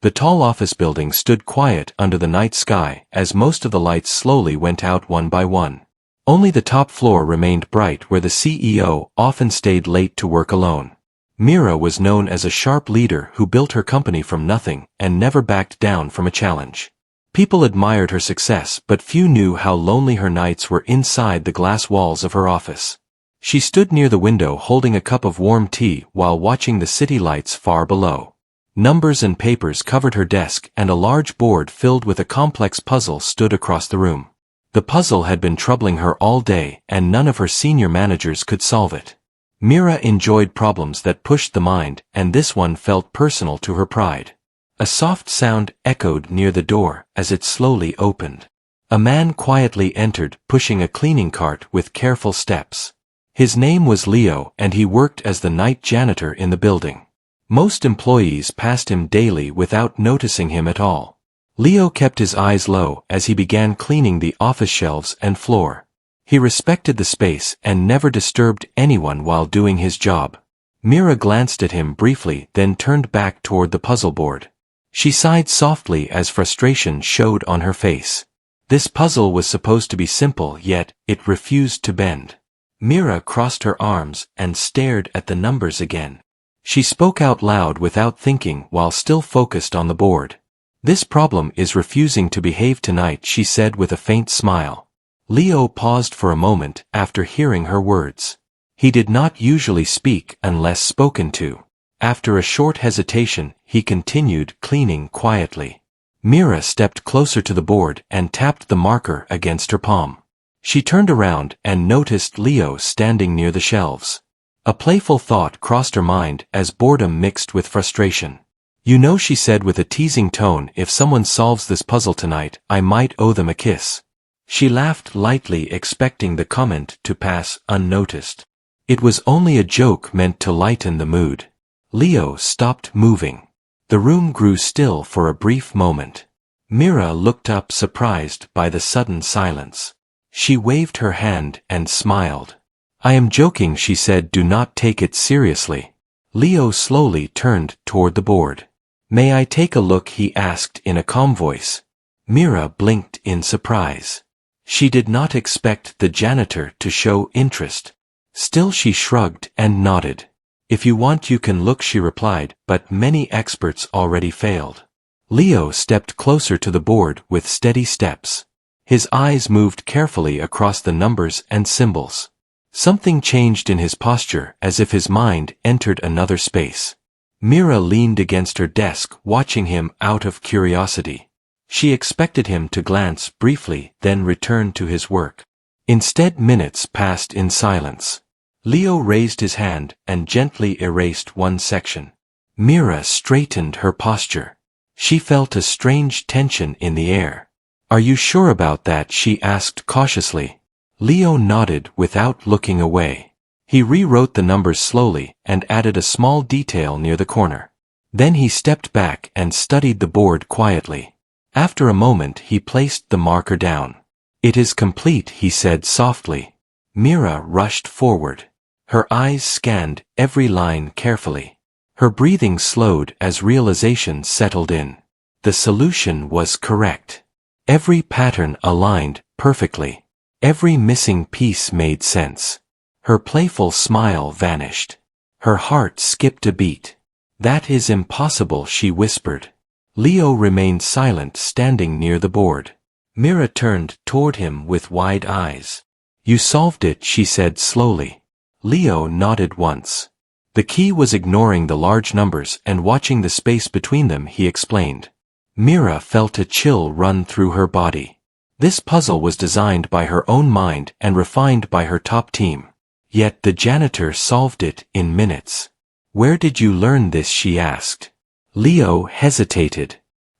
The tall office building stood quiet under the night sky as most of the lights slowly went out one by one. Only the top floor remained bright where the CEO often stayed late to work alone. Mira was known as a sharp leader who built her company from nothing and never backed down from a challenge. People admired her success, but few knew how lonely her nights were inside the glass walls of her office. She stood near the window holding a cup of warm tea while watching the city lights far below. Numbers and papers covered her desk and a large board filled with a complex puzzle stood across the room. The puzzle had been troubling her all day and none of her senior managers could solve it. Mira enjoyed problems that pushed the mind, and this one felt personal to her pride. A soft sound echoed near the door as it slowly opened. A man quietly entered, pushing a cleaning cart with careful steps. His name was Leo and he worked as the night janitor in the building. Most employees passed him daily without noticing him at all. Leo kept his eyes low as he began cleaning the office shelves and floor. He respected the space and never disturbed anyone while doing his job. Mira glanced at him briefly, then turned back toward the puzzle board. She sighed softly as frustration showed on her face. This puzzle was supposed to be simple, yet it refused to bend. Mira crossed her arms and stared at the numbers again. She spoke out loud without thinking while still focused on the board. "This problem is refusing to behave tonight," she said with a faint smile. Leo paused for a moment after hearing her words. He did not usually speak unless spoken to. After a short hesitation, he continued cleaning quietly. Mira stepped closer to the board and tapped the marker against her palm. She turned around and noticed Leo standing near the shelves. A playful thought crossed her mind as boredom mixed with frustration. "You know," she said with a teasing tone, "if someone solves this puzzle tonight, I might owe them a kiss." She laughed lightly, expecting the comment to pass unnoticed. It was only a joke meant to lighten the mood. Leo stopped moving. The room grew still for a brief moment. Mira looked up, surprised by the sudden silence. She waved her hand and smiled. "I am joking," she said, "do not take it seriously." Leo slowly turned toward the board. "May I take a look?" he asked in a calm voice. Mira blinked in surprise. She did not expect the janitor to show interest. Still she shrugged and nodded. "If you want you can look," she replied, "but many experts already failed." Leo stepped closer to the board with steady steps. His eyes moved carefully across the numbers and symbols. Something changed in his posture, as if his mind entered another space. Mira leaned against her desk, watching him out of curiosity. She expected him to glance briefly, then return to his work. Instead, minutes passed in silence. Leo raised his hand and gently erased one section. Mira straightened her posture. She felt a strange tension in the air. "Are you sure about that?" she asked cautiously. Leo nodded without looking away. He rewrote the numbers slowly and added a small detail near the corner. Then he stepped back and studied the board quietly. After a moment he placed the marker down. "It is complete," he said softly. Mira rushed forward. Her eyes scanned every line carefully. Her breathing slowed as realization settled in. The solution was correct. Every pattern aligned perfectly. Every missing piece made sense. Her playful smile vanished. Her heart skipped a beat. "That is impossible," she whispered. Leo remained silent, standing near the board. Mira turned toward him with wide eyes. "You solved it," she said slowly. Leo nodded once. The key was ignoring the large numbers and watching the space between them, he explained. Mira felt a chill run through her body. This puzzle was designed by her own mind and refined by her top team. Yet the janitor solved it in minutes. "Where did you learn this?" she asked. Leo hesitated.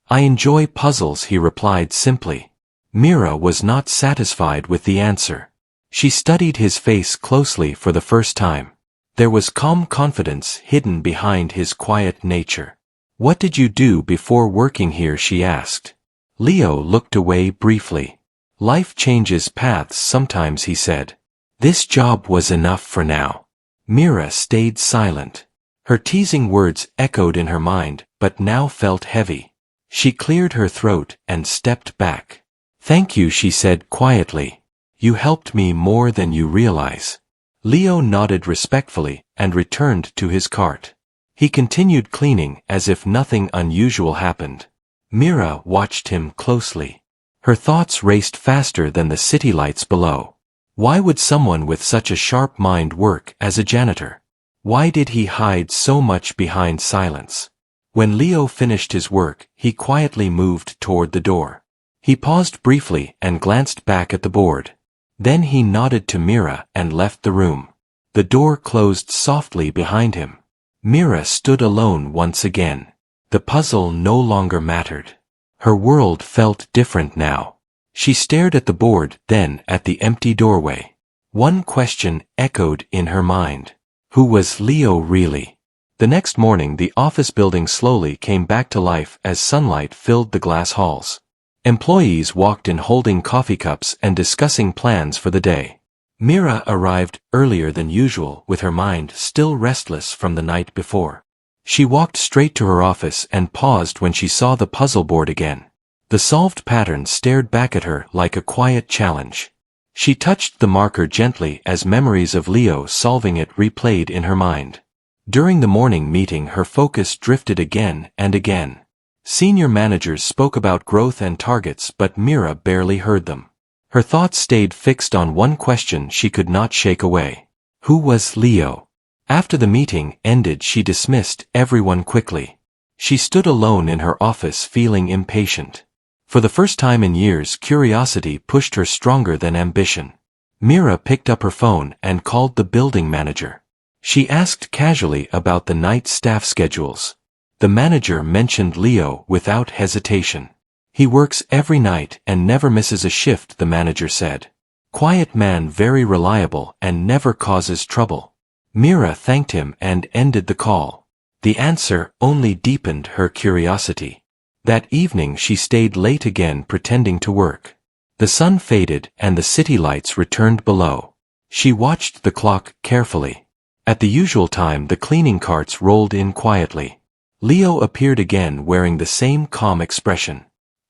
"I enjoy puzzles," he replied simply. Mira was not satisfied with the answer. She studied his face closely for the first time. There was calm confidence hidden behind his quiet nature. "What did you do before working here?" she asked. Leo looked away briefly. "Life changes paths sometimes," he said. This job was enough for now. Mira stayed silent. Her teasing words echoed in her mind, but now felt heavy. She cleared her throat and stepped back. "Thank you," she said quietly. "You helped me more than you realize." Leo nodded respectfully and returned to his cart. He continued cleaning as if nothing unusual happened. Mira watched him closely. Her thoughts raced faster than the city lights below. Why would someone with such a sharp mind work as a janitor? Why did he hide so much behind silence? When Leo finished his work, he quietly moved toward the door. He paused briefly and glanced back at the board. Then he nodded to Mira and left the room. The door closed softly behind him. Mira stood alone once again. The puzzle no longer mattered. Her world felt different now. She stared at the board, then at the empty doorway. One question echoed in her mind. Who was Leo really? The next morning the office building slowly came back to life as sunlight filled the glass halls. Employees walked in holding coffee cups and discussing plans for the day. Mira arrived earlier than usual with her mind still restless from the night before. She walked straight to her office and paused when she saw the puzzle board again. The solved pattern stared back at her like a quiet challenge. She touched the marker gently as memories of Leo solving it replayed in her mind. During the morning meeting her focus drifted again and again. Senior managers spoke about growth and targets, but Mira barely heard them. Her thoughts stayed fixed on one question she could not shake away. Who was Leo? After the meeting ended, she dismissed everyone quickly. She stood alone in her office feeling impatient. For the first time in years, curiosity pushed her stronger than ambition. Mira picked up her phone and called the building manager. She asked casually about the night staff schedules. The manager mentioned Leo without hesitation. He works every night and never misses a shift, the manager said. Quiet man, very reliable and never causes trouble. Mira thanked him and ended the call. The answer only deepened her curiosity. That evening she stayed late again pretending to work. The sun faded and the city lights returned below. She watched the clock carefully. At the usual time the cleaning carts rolled in quietly. Leo appeared again wearing the same calm expression.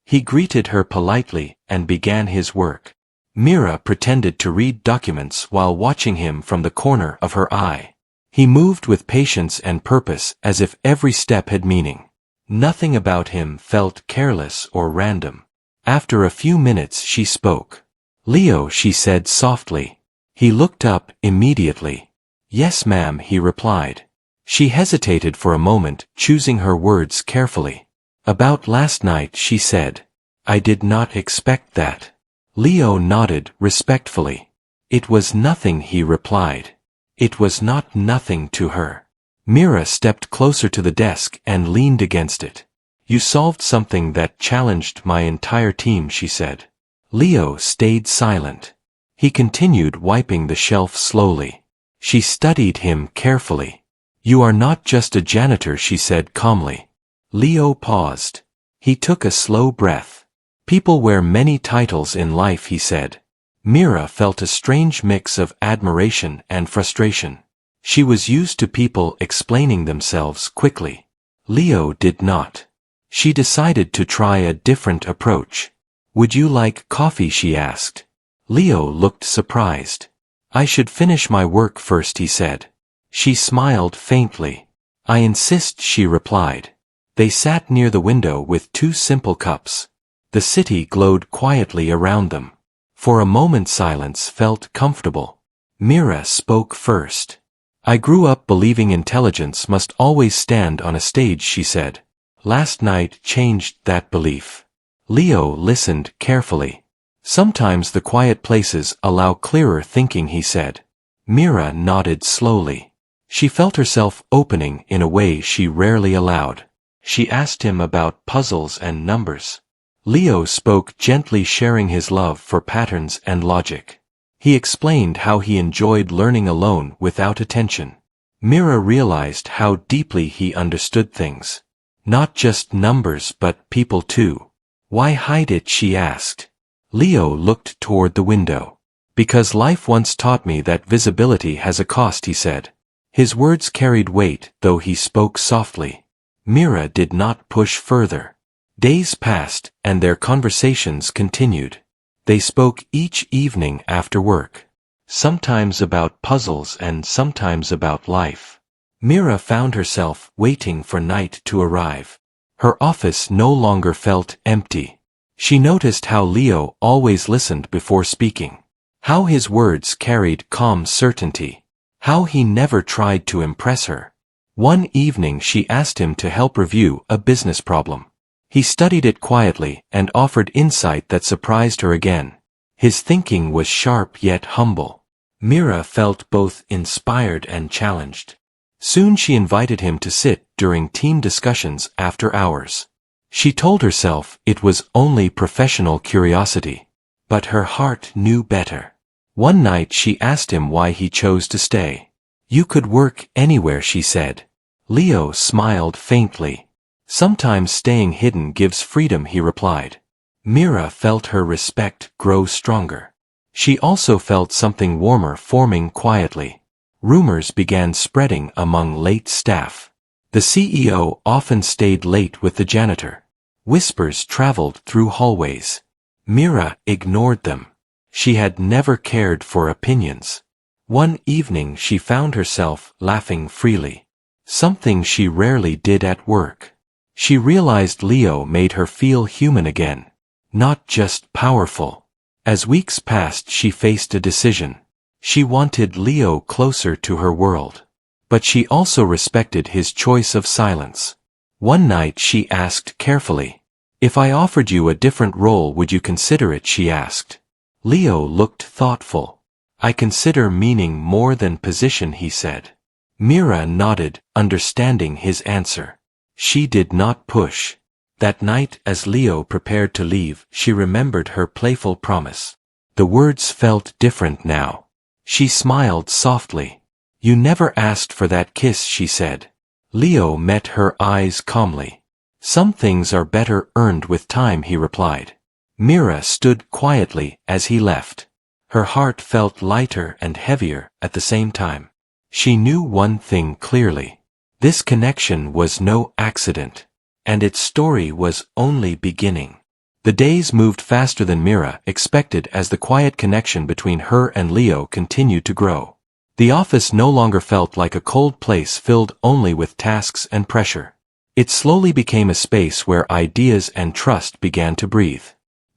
He greeted her politely and began his work. Mira pretended to read documents while watching him from the corner of her eye. He moved with patience and purpose as if every step had meaning. Nothing about him felt careless or random. After a few minutes she spoke. "Leo," she said softly. He looked up immediately. "Yes, ma'am," he replied. She hesitated for a moment, choosing her words carefully. "About last night," she said. "I did not expect that." Leo nodded respectfully. "It was nothing," he replied. It was not nothing to her. Mira stepped closer to the desk and leaned against it. "You solved something that challenged my entire team," she said. Leo stayed silent. He continued wiping the shelf slowly. She studied him carefully. "You are not just a janitor," she said calmly. Leo paused. He took a slow breath. "People wear many titles in life," he said. Mira felt a strange mix of admiration and frustration. She was used to people explaining themselves quickly. Leo did not. She decided to try a different approach. "Would you like coffee?" she asked. Leo looked surprised. "I should finish my work first," he said. She smiled faintly. "I insist," she replied. They sat near the window with two simple cups. The city glowed quietly around them. For a moment silence felt comfortable. Mira spoke first. "I grew up believing intelligence must always stand on a stage," she said. "Last night changed that belief." Leo listened carefully. "Sometimes the quiet places allow clearer thinking," he said. Mira nodded slowly. She felt herself opening in a way she rarely allowed. She asked him about puzzles and numbers. Leo spoke gently, sharing his love for patterns and logic. He explained how he enjoyed learning alone without attention. Mira realized how deeply he understood things. Not just numbers but people too. "Why hide it?" she asked. Leo looked toward the window. "Because life once taught me that visibility has a cost," he said. His words carried weight, though he spoke softly. Mira did not push further. Days passed, and their conversations continued. They spoke each evening after work. Sometimes about puzzles and sometimes about life. Mira found herself waiting for night to arrive. Her office no longer felt empty. She noticed how Leo always listened before speaking. How his words carried calm certainty. How he never tried to impress her. One evening she asked him to help review a business problem. He studied it quietly and offered insight that surprised her again. His thinking was sharp yet humble. Mira felt both inspired and challenged. Soon she invited him to sit during team discussions after hours. She told herself it was only professional curiosity. But her heart knew better. One night she asked him why he chose to stay. "You could work anywhere," she said. Leo smiled faintly. "Sometimes staying hidden gives freedom," he replied. Mira felt her respect grow stronger. She also felt something warmer forming quietly. Rumors began spreading among late staff. The CEO often stayed late with the janitor. Whispers traveled through hallways. Mira ignored them. She had never cared for opinions. One evening she found herself laughing freely. Something she rarely did at work. She realized Leo made her feel human again. Not just powerful. As weeks passed she faced a decision. She wanted Leo closer to her world. But she also respected his choice of silence. One night she asked carefully, "If I offered you a different role, would you consider it?" she asked. Leo looked thoughtful. "I consider meaning more than position," he said. Mira nodded, understanding his answer. She did not push. That night, as Leo prepared to leave, she remembered her playful promise. The words felt different now. She smiled softly. "You never asked for that kiss," she said. Leo met her eyes calmly. "Some things are better earned with time," he replied. Mira stood quietly as he left. Her heart felt lighter and heavier at the same time. She knew one thing clearly. This connection was no accident. And its story was only beginning. The days moved faster than Mira expected as the quiet connection between her and Leo continued to grow. The office no longer felt like a cold place filled only with tasks and pressure. It slowly became a space where ideas and trust began to breathe.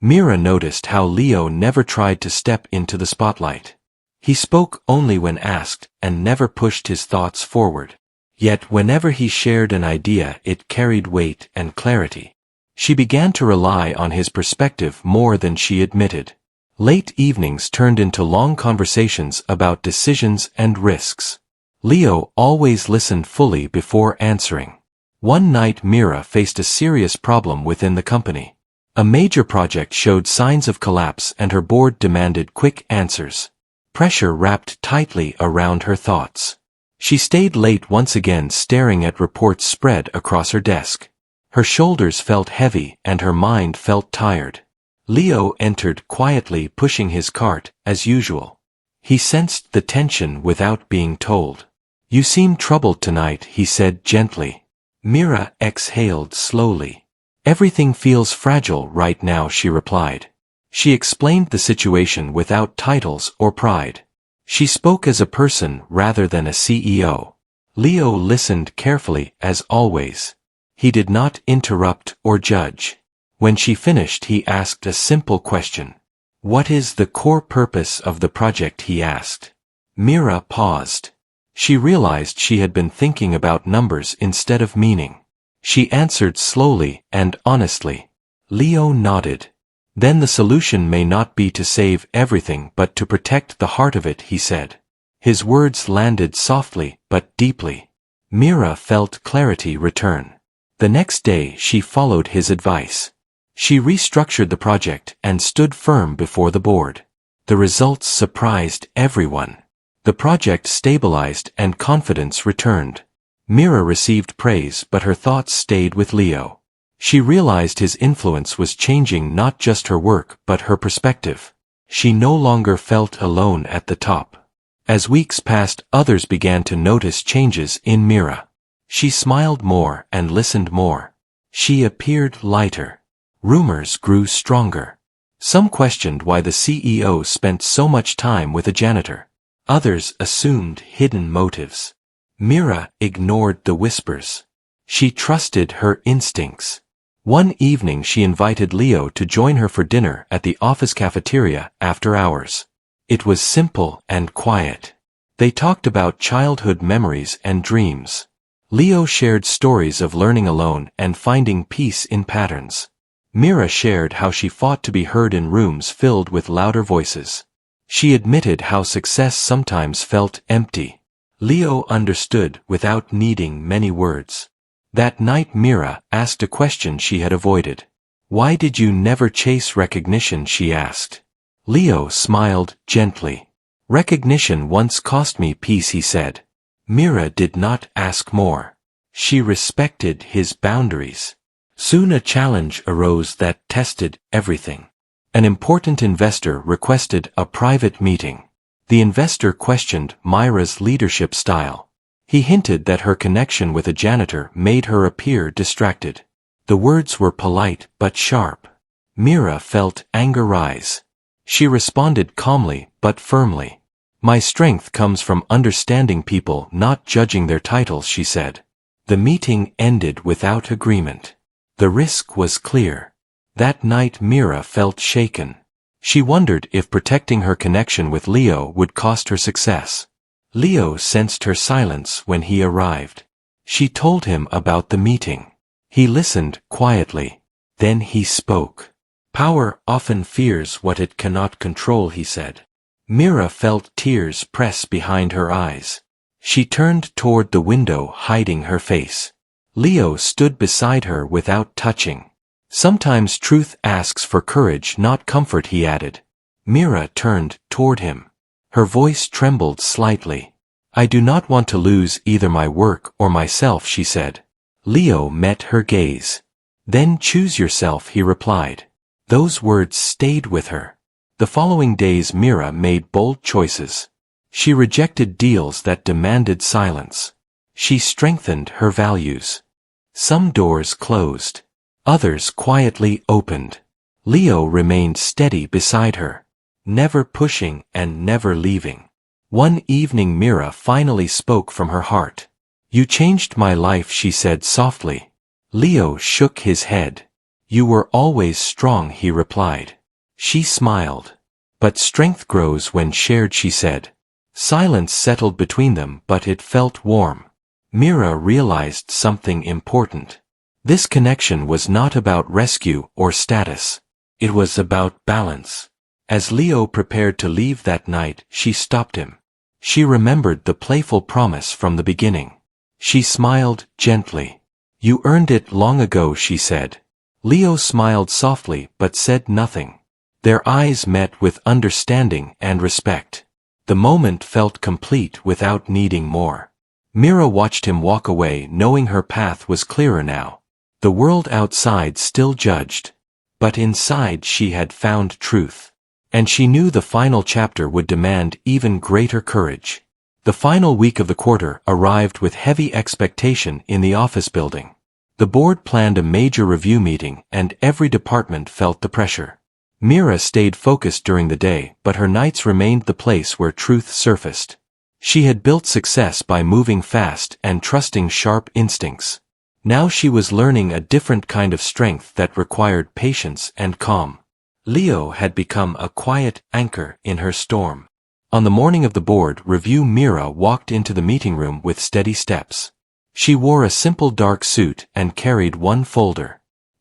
Mira noticed how Leo never tried to step into the spotlight. He spoke only when asked and never pushed his thoughts forward. Yet whenever he shared an idea, it carried weight and clarity. She began to rely on his perspective more than she admitted. Late evenings turned into long conversations about decisions and risks. Leo always listened fully before answering. One night Mira faced a serious problem within the company. A major project showed signs of collapse and her board demanded quick answers. Pressure wrapped tightly around her thoughts. She stayed late once again, staring at reports spread across her desk. Her shoulders felt heavy and her mind felt tired. Leo entered quietly, pushing his cart as usual. He sensed the tension without being told. "You seem troubled tonight," he said gently. Mira exhaled slowly. "Everything feels fragile right now," she replied. She explained the situation without titles or pride. She spoke as a person rather than a CEO. Leo listened carefully as always. He did not interrupt or judge. When she finished, he asked a simple question. "What is the core purpose of the project?" he asked. Mira paused. She realized she had been thinking about numbers instead of meaning. She answered slowly and honestly. Leo nodded. "Then the solution may not be to save everything but to protect the heart of it," he said. His words landed softly but deeply. Mira felt clarity return. The next day she followed his advice. She restructured the project and stood firm before the board. The results surprised everyone. The project stabilized and confidence returned. Mira received praise, but her thoughts stayed with Leo. She realized his influence was changing not just her work but her perspective. She no longer felt alone at the top. As weeks passed, others began to notice changes in Mira. She smiled more and listened more. She appeared lighter. Rumors grew stronger. Some questioned why the CEO spent so much time with a janitor. Others assumed hidden motives. Mira ignored the whispers. She trusted her instincts. One evening she invited Leo to join her for dinner at the office cafeteria after hours. It was simple and quiet. They talked about childhood memories and dreams. Leo shared stories of learning alone and finding peace in patterns. Mira shared how she fought to be heard in rooms filled with louder voices. She admitted how success sometimes felt empty. Leo understood without needing many words. That night Mira asked a question she had avoided. "Why did you never chase recognition?" she asked. Leo smiled gently. "Recognition once cost me peace," he said. Mira did not ask more. She respected his boundaries. Soon a challenge arose that tested everything. An important investor requested a private meeting. The investor questioned Mira's leadership style. He hinted that her connection with a janitor made her appear distracted. The words were polite but sharp. Mira felt anger rise. She responded calmly but firmly. "My strength comes from understanding people, not judging their titles," she said. The meeting ended without agreement. The risk was clear. That night Mira felt shaken. She wondered if protecting her connection with Leo would cost her success. Leo sensed her silence when he arrived. She told him about the meeting. He listened quietly. Then he spoke. "Power often fears what it cannot control," he said. Mira felt tears press behind her eyes. She turned toward the window, hiding her face. Leo stood beside her without touching. "Sometimes truth asks for courage, not comfort," he added. Mira turned toward him. Her voice trembled slightly. "I do not want to lose either my work or myself," she said. Leo met her gaze. "Then choose yourself," he replied. Those words stayed with her. The following days Mira made bold choices. She rejected deals that demanded silence. She strengthened her values. Some doors closed. Others quietly opened. Leo remained steady beside her, never pushing and never leaving. One evening Mira finally spoke from her heart. "You changed my life," she said softly. Leo shook his head. "You were always strong," he replied. She smiled. "But strength grows when shared," she said. Silence settled between them, but it felt warm. Mira realized something important. This connection was not about rescue or status. It was about balance. As Leo prepared to leave that night, she stopped him. She remembered the playful promise from the beginning. She smiled gently. "You earned it long ago," she said. Leo smiled softly but said nothing. Their eyes met with understanding and respect. The moment felt complete without needing more. Mira watched him walk away, knowing her path was clearer now. The world outside still judged, but inside she had found truth. And she knew the final chapter would demand even greater courage. The final week of the quarter arrived with heavy expectation in the office building. The board planned a major review meeting, and every department felt the pressure. Mira stayed focused during the day, but her nights remained the place where truth surfaced. She had built success by moving fast and trusting sharp instincts. Now she was learning a different kind of strength that required patience and calm. Leo had become a quiet anchor in her storm. On the morning of the board review, Mira walked into the meeting room with steady steps. She wore a simple dark suit and carried one folder.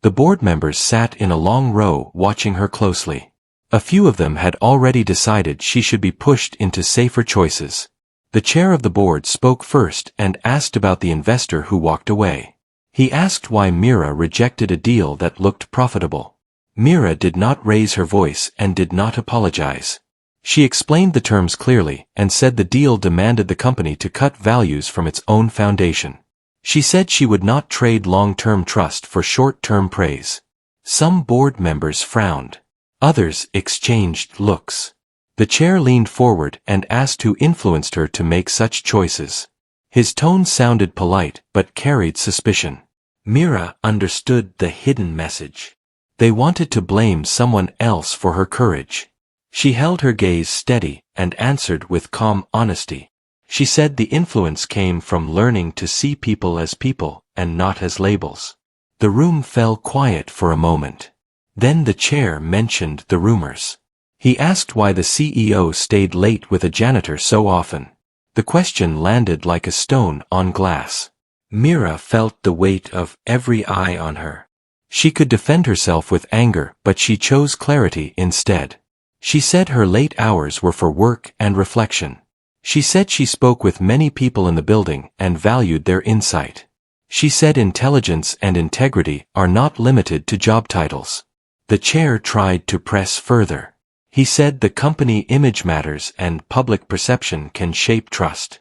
The board members sat in a long row watching her closely. A few of them had already decided she should be pushed into safer choices. The chair of the board spoke first and asked about the investor who walked away. He asked why Mira rejected a deal that looked profitable. Mira did not raise her voice and did not apologize. She explained the terms clearly and said the deal demanded the company to cut values from its own foundation. She said she would not trade long-term trust for short-term praise. Some board members frowned. Others exchanged looks. The chair leaned forward and asked who influenced her to make such choices. His tone sounded polite but carried suspicion. Mira understood the hidden message. They wanted to blame someone else for her courage. She held her gaze steady and answered with calm honesty. She said the influence came from learning to see people as people and not as labels. The room fell quiet for a moment. Then the chair mentioned the rumors. He asked why the CEO stayed late with a janitor so often. The question landed like a stone on glass. Mira felt the weight of every eye on her. She could defend herself with anger, but she chose clarity instead. She said her late hours were for work and reflection. She said she spoke with many people in the building and valued their insight. She said intelligence and integrity are not limited to job titles. The chair tried to press further. He said the company image matters and public perception can shape trust.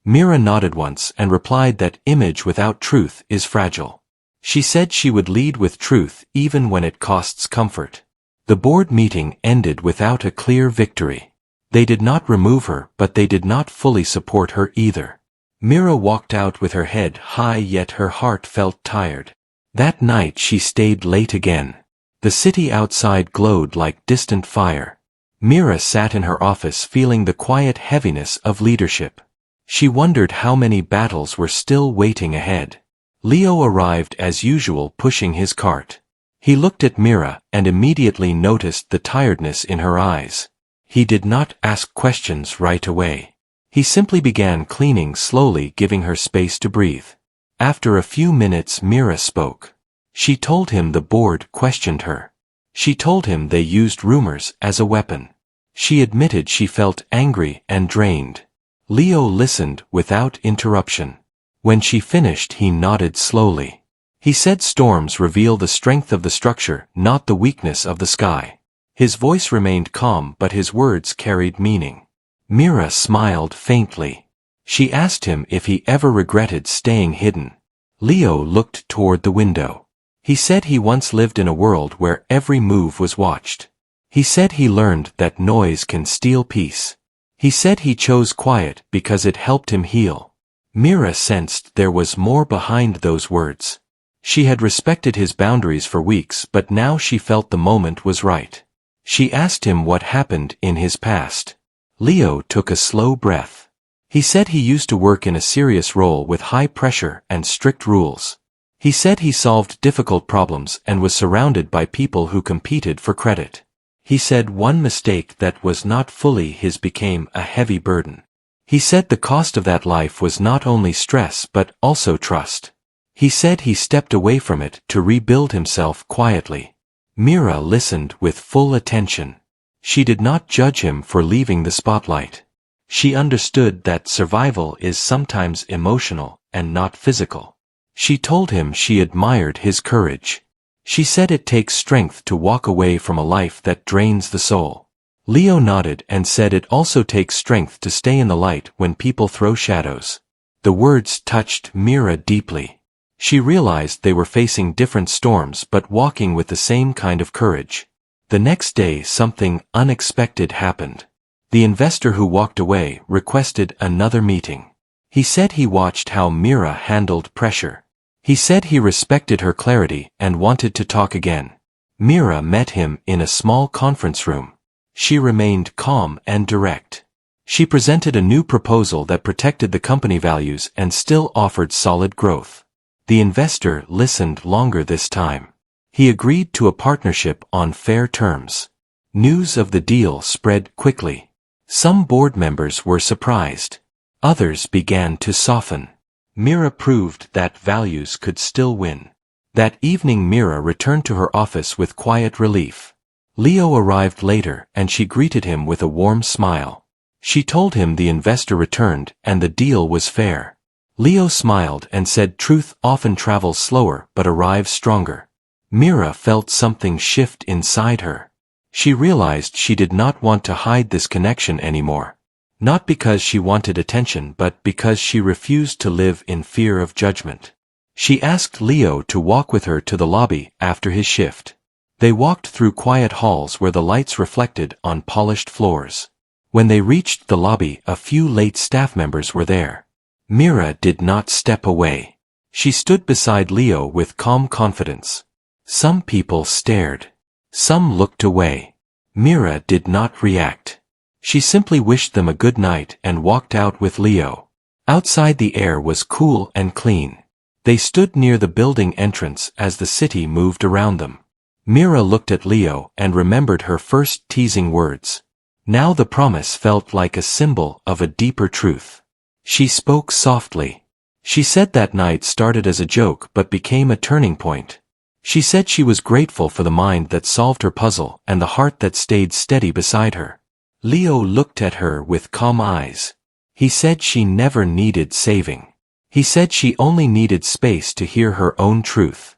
Mira nodded once and replied that image without truth is fragile. She said she would lead with truth even when it costs comfort. The board meeting ended without a clear victory. They did not remove her, but they did not fully support her either. Mira walked out with her head high, yet her heart felt tired. That night she stayed late again. The city outside glowed like distant fire. Mira sat in her office feeling the quiet heaviness of leadership. She wondered how many battles were still waiting ahead. Leo arrived as usual, pushing his cart. He looked at Mira and immediately noticed the tiredness in her eyes. He did not ask questions right away. He simply began cleaning slowly, giving her space to breathe. After a few minutes, Mira spoke. She told him the board questioned her. She told him they used rumors as a weapon. She admitted she felt angry and drained. Leo listened without interruption. When she finished, he nodded slowly. He said storms reveal the strength of the structure, not the weakness of the sky. His voice remained calm, but his words carried meaning. Mira smiled faintly. She asked him if he ever regretted staying hidden. Leo looked toward the window. He said he once lived in a world where every move was watched. He said he learned that noise can steal peace. He said he chose quiet because it helped him heal. Mira sensed there was more behind those words. She had respected his boundaries for weeks, but now she felt the moment was right. She asked him what happened in his past. Leo took a slow breath. He said he used to work in a serious role with high pressure and strict rules. He said he solved difficult problems and was surrounded by people who competed for credit. He said one mistake that was not fully his became a heavy burden. He said the cost of that life was not only stress but also trust. He said he stepped away from it to rebuild himself quietly. Mira listened with full attention. She did not judge him for leaving the spotlight. She understood that survival is sometimes emotional and not physical. She told him she admired his courage. She said it takes strength to walk away from a life that drains the soul. Leo nodded and said it also takes strength to stay in the light when people throw shadows. The words touched Mira deeply. She realized they were facing different storms but walking with the same kind of courage. The next day something unexpected happened. The investor who walked away requested another meeting. He said he watched how Mira handled pressure. He said he respected her clarity and wanted to talk again. Mira met him in a small conference room. She remained calm and direct. She presented a new proposal that protected the company values and still offered solid growth. The investor listened longer this time. He agreed to a partnership on fair terms. News of the deal spread quickly. Some board members were surprised. Others began to soften. Mira proved that values could still win. That evening Mira returned to her office with quiet relief. Leo arrived later and she greeted him with a warm smile. She told him the investor returned and the deal was fair. Leo smiled and said truth often travels slower but arrives stronger. Mira felt something shift inside her. She realized she did not want to hide this connection anymore. Not because she wanted attention but because she refused to live in fear of judgment. She asked Leo to walk with her to the lobby after his shift. They walked through quiet halls where the lights reflected on polished floors. When they reached the lobby, a few late staff members were there. Mira did not step away. She stood beside Leo with calm confidence. Some people stared. Some looked away. Mira did not react. She simply wished them a good night and walked out with Leo. Outside the air was cool and clean. They stood near the building entrance as the city moved around them. Mira looked at Leo and remembered her first teasing words. Now the promise felt like a symbol of a deeper truth. She spoke softly. She said that night started as a joke but became a turning point. She said she was grateful for the mind that solved her puzzle and the heart that stayed steady beside her. Leo looked at her with calm eyes. He said she never needed saving. He said she only needed space to hear her own truth.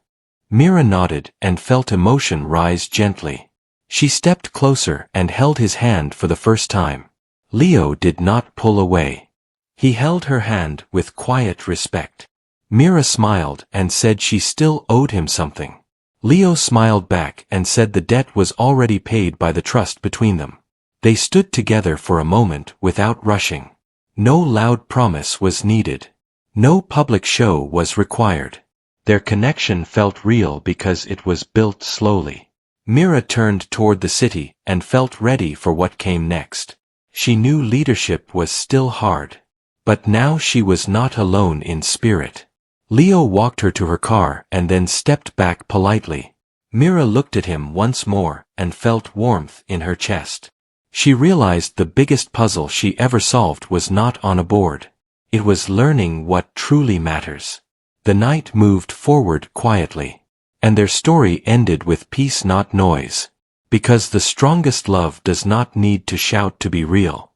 Mira nodded and felt emotion rise gently. She stepped closer and held his hand for the first time. Leo did not pull away. He held her hand with quiet respect. Mira smiled and said she still owed him something. Leo smiled back and said the debt was already paid by the trust between them. They stood together for a moment without rushing. No loud promise was needed. No public show was required. Their connection felt real because it was built slowly. Mira turned toward the city and felt ready for what came next. She knew leadership was still hard. But now she was not alone in spirit. Leo walked her to her car and then stepped back politely. Mira looked at him once more and felt warmth in her chest. She realized the biggest puzzle she ever solved was not on a board. It was learning what truly matters. The night moved forward quietly. And their story ended with peace, not noise. Because the strongest love does not need to shout to be real.